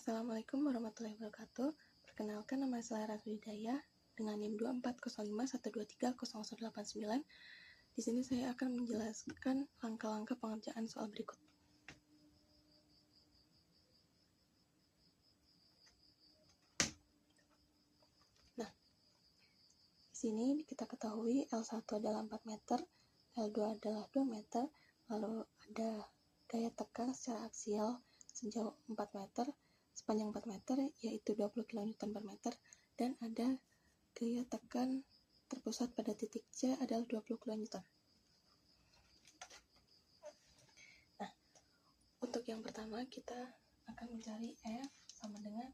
Assalamualaikum warahmatullahi wabarakatuh. Perkenalkan, nama saya Ratu Hidayah dengan NIM 240512301089. Di sini saya akan menjelaskan langkah-langkah pengerjaan soal berikut. Nah, di sini kita ketahui L1 adalah 4 meter, L2 adalah 2 meter, lalu ada gaya tekan secara aksial sejauh 4 meter, sepanjang 4 meter, yaitu 20 kN per meter, dan ada gaya tekan terpusat pada titik C adalah 20 kN. Nah, untuk yang pertama kita akan mencari F sama dengan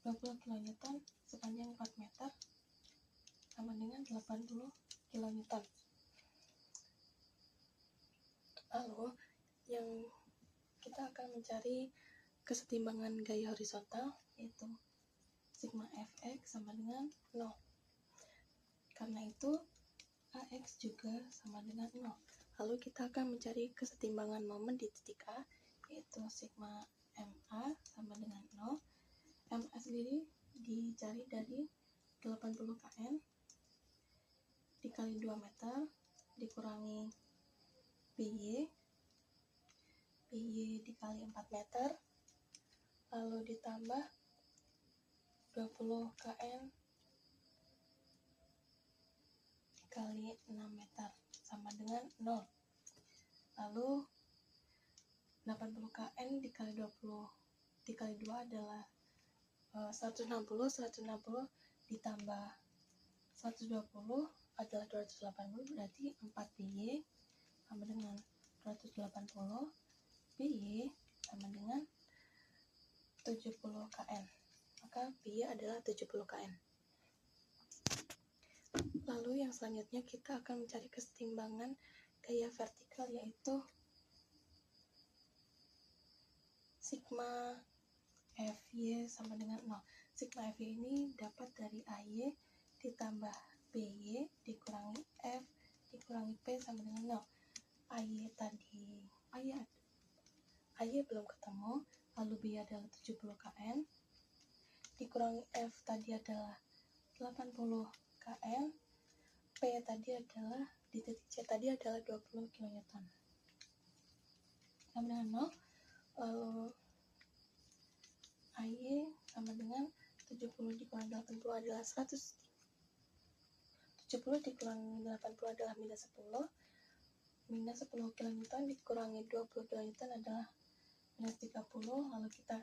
20 kN sepanjang 4 meter sama dengan 80 kN. Lalu yang kita akan mencari kesetimbangan gaya horizontal, yaitu sigma fx sama dengan 0. Karena itu ax juga sama dengan 0. Lalu kita akan mencari kesetimbangan momen di titik A, yaitu sigma ma sama dengan 0. Ma sendiri dicari dari 80 kN dikali 2 meter dikurangi py dikali 4 meter, lalu ditambah 20 kN dikali 6 meter sama dengan 0. Lalu 80 kN dikali 20 dikali 2 adalah 160 ditambah 120 adalah 280, berarti 4 py sama dengan 280, py sama dengan 70 kN. Maka py adalah 70 kN. Lalu yang selanjutnya kita akan mencari kesetimbangan gaya vertikal, yaitu sigma fy sama dengan 0. Sigma fy ini dapat dari ay ditambah by dikurangi f dikurangi p sama dengan 0. ay belum ketemu, lalu b adalah 70 kN dikurangi f tadi adalah 80 kN, p tadi adalah di titik C tadi adalah 20 kN sama dengan 0. Lalu ay sama dengan 70 dikurangi 80 adalah 100. 70 dikurangi 80 adalah minus 10. Minus 10 kN dikurangi 20 kN adalah minus 30. Lalu kita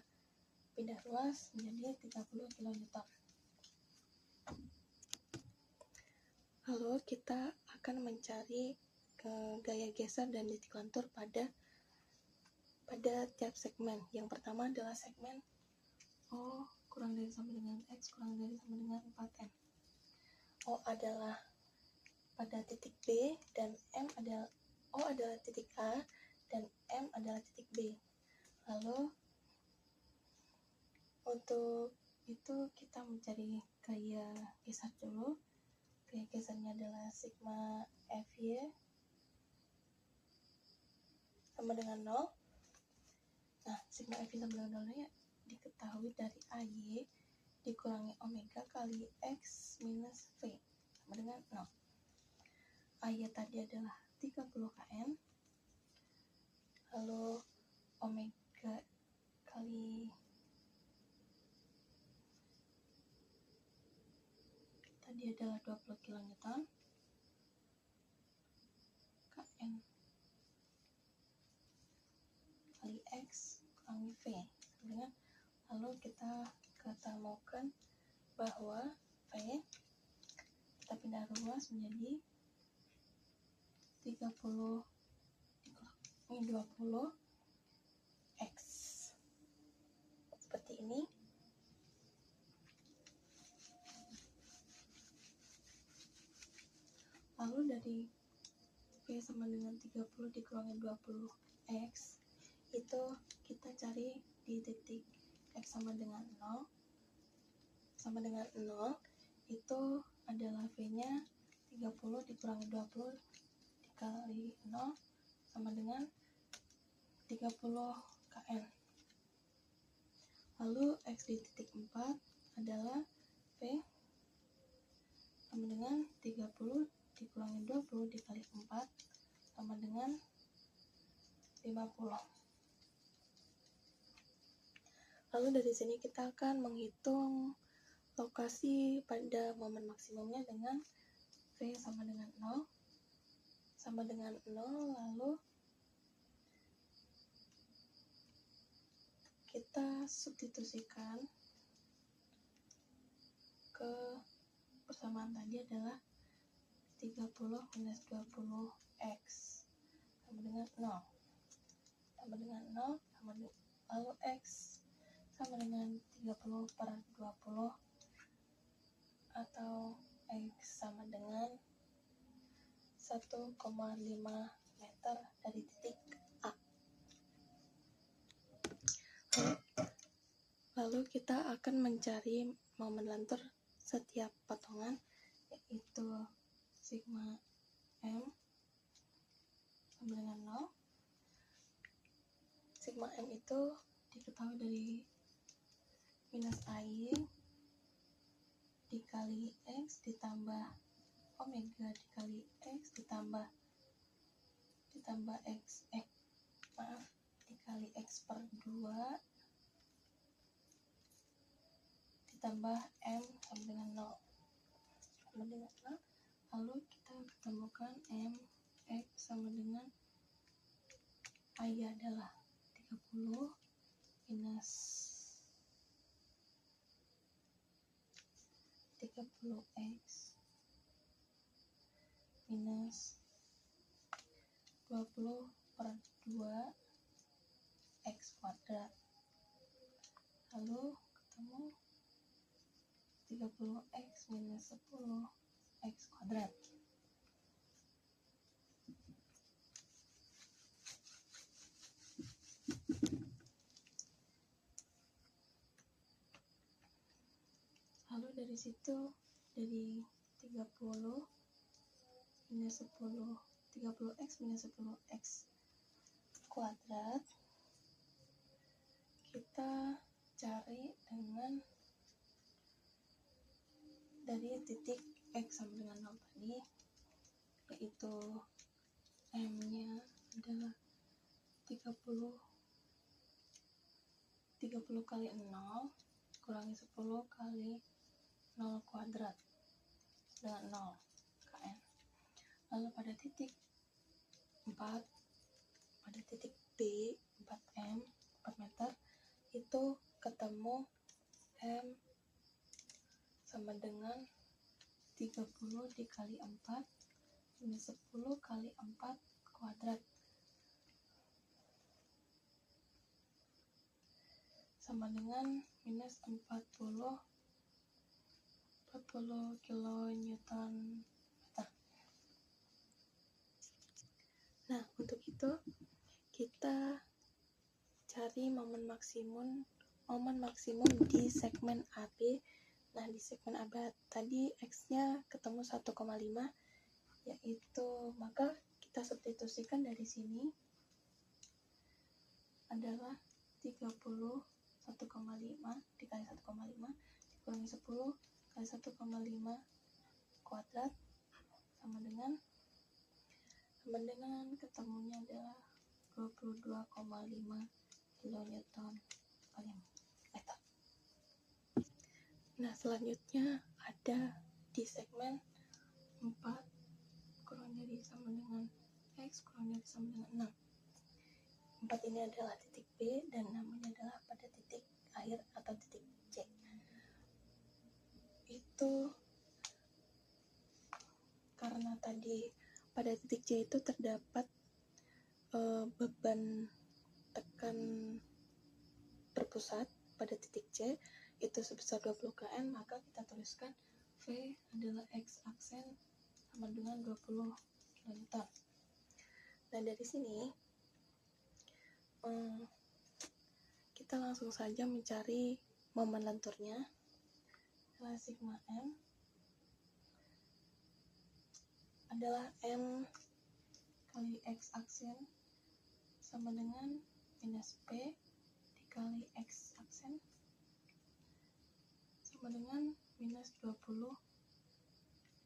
pindah ruas menjadi 30 kN. Lalu kita akan mencari gaya geser dan titik lentur pada tiap segmen. Yang pertama adalah segmen O kurang dari sama dengan X kurang dari sama dengan 4M. O adalah pada titik B dan O adalah titik A dan M adalah titik B. Lalu untuk itu kita mencari gaya geser dulu. Gaya gesernya adalah sigma fy sama dengan 0. Nah, sigma fy sama dengan 0 nya diketahui dari ay dikurangi omega kali x minus v sama dengan 0. Ay tadi adalah 30 kN, lalu omega kali tadi adalah 20 kN kN kali x kurangi v dengan, lalu kita ketemukan bahwa v kita pindah ruas menjadi 30 ini 20 x seperti ini. Lalu dari v sama dengan 30 dikurangi 20x itu kita cari di titik x sama dengan 0 itu adalah v nya 30 dikurangi 20 dikali 0 sama dengan 30 kN. Lalu X di titik 4 adalah V sama dengan 30 dikurangi 20 dikali 4 sama dengan 50. Lalu dari sini kita akan menghitung lokasi pada momen maksimumnya dengan V sama dengan 0, lalu kita substitusikan ke persamaan tadi adalah 30 minus 20x sama dengan 0, lalu x sama dengan 30 per 20 atau x sama dengan 1,5 meter dari titik A. Lalu kita akan mencari momen lentur setiap potongan, yaitu sigma M sama dengan 0. Sigma M itu diketahui dari minus I dikali X ditambah omega dikali X ditambah dikali X per 2 ditambah M sama dengan 0. Lalu kita ketemukan M X sama dengan I adalah 30 minus 30x minus 20 per 2 x kuadrat. Lalu ketemu 30x minus 10 x kuadrat. Lalu dari situ, dari 30 minus 10, 30x minus 10x kuadrat, kita cari dengan dari titik X sama dengan 0 tadi, yaitu M-nya adalah 30 kali 0 kurangi 10 kali 0 kuadrat dengan 0 kn. Lalu pada titik 4, pada titik B 4M 4 meter itu ketemu M sama dengan 30 dikali 4 minus 10 kali 4 kuadrat sama dengan minus 40 kilonewton meter. Nah, untuk itu kita cari momen maksimum di segmen AB. Nah, di segmen AB tadi X-nya ketemu 1,5, yaitu maka kita substitusikan dari sini adalah 30 1,5 dikali 1,5 dikurangi 10 kali 1,5 kuadrat sama dengan ketemunya adalah 22,5 kilonewton kali meter. Nah, selanjutnya ada di segmen 4 kurang dari sama dengan X kurang dari sama dengan 6. 4 ini adalah titik B dan namanya adalah pada titik akhir atau titik C. Itu karena tadi pada titik C itu terdapat beban tekan berpusat pada titik C itu sebesar 20 kN, maka kita tuliskan V adalah X aksen sama dengan 20 kN. Nah, dari sini kita langsung saja mencari momen lenturnya. Adalah sigma M adalah M kali X aksen sama dengan minus P dikali X aksen sama dengan minus 20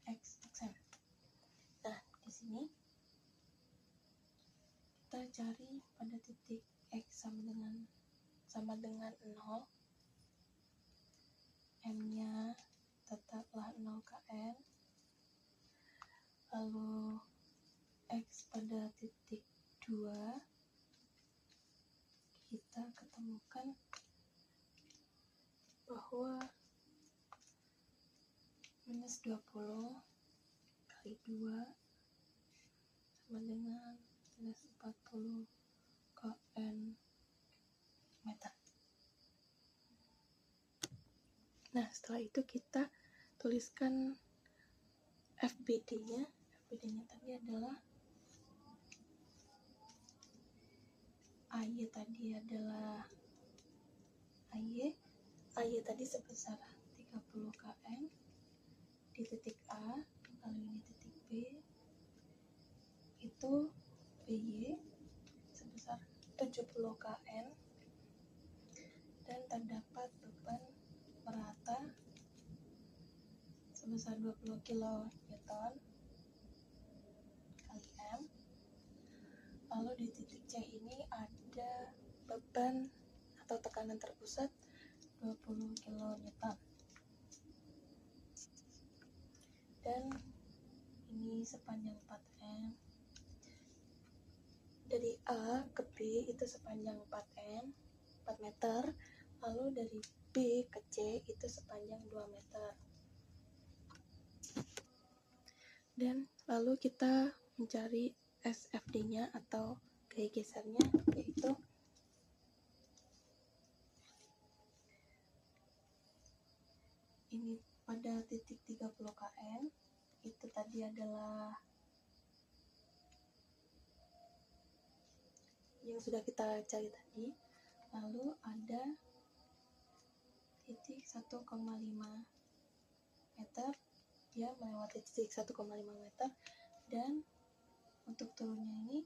X aksen. Nah, di sini kita cari pada titik X sama dengan 0, M-nya tetaplah 0 kN, lalu X pada titik 2 kita ketemukan bahwa minus 20 kali 2 sama dengan minus 40 kN meter. Nah, setelah itu kita tuliskan FBD-nya. FBD-nya tadi adalah AY tadi sebesar 30 kN di titik A, lalu ini titik B, itu BY sebesar 70 kN, dan terdapat beban merata sebesar 20 kN kali M. Lalu di titik C ini ada beban atau tekanan terpusat 20 kN. Dan ini sepanjang 4M. Dari A ke B itu sepanjang 4 meter. Lalu dari B ke C itu sepanjang 2 meter. Dan lalu kita mencari SFD-nya atau gaya gesernya, yaitu ini pada titik 30 kN, itu tadi adalah yang sudah kita cari tadi. Lalu ada titik 1,5 meter, dia melewati titik 1,5 meter, dan untuk turunnya ini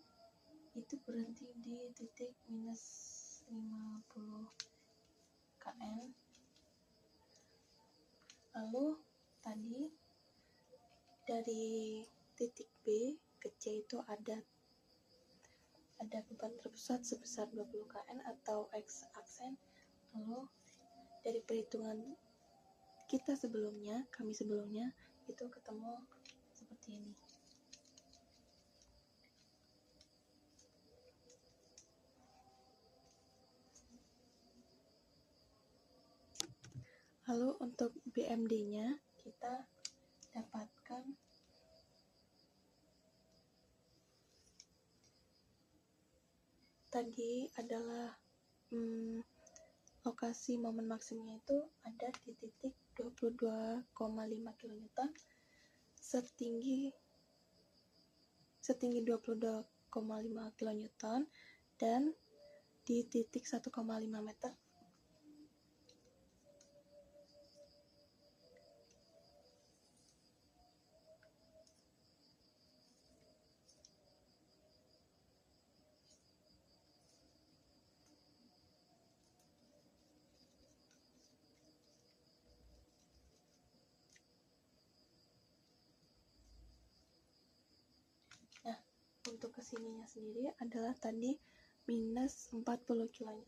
itu berhenti di titik minus 50 kN. Lalu tadi dari titik B ke C itu ada beban terpusat sebesar 20 kN atau X aksen. Lalu dari perhitungan kami sebelumnya itu ketemu seperti ini. Lalu untuk BMD-nya kita dapatkan tadi adalah lokasi momen maksimumnya itu ada di titik 22,5 kN setinggi 22,5 kN dan di titik 1,5 meter. Untuk kesininya sendiri adalah tadi minus 40 kN.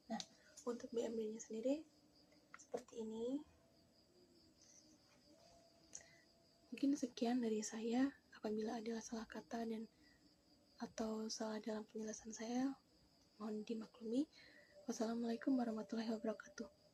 Nah, untuk BMD-nya sendiri seperti ini. Mungkin sekian dari saya. Apabila ada salah kata atau salah dalam penjelasan saya, mohon dimaklumi. Wassalamualaikum warahmatullahi wabarakatuh.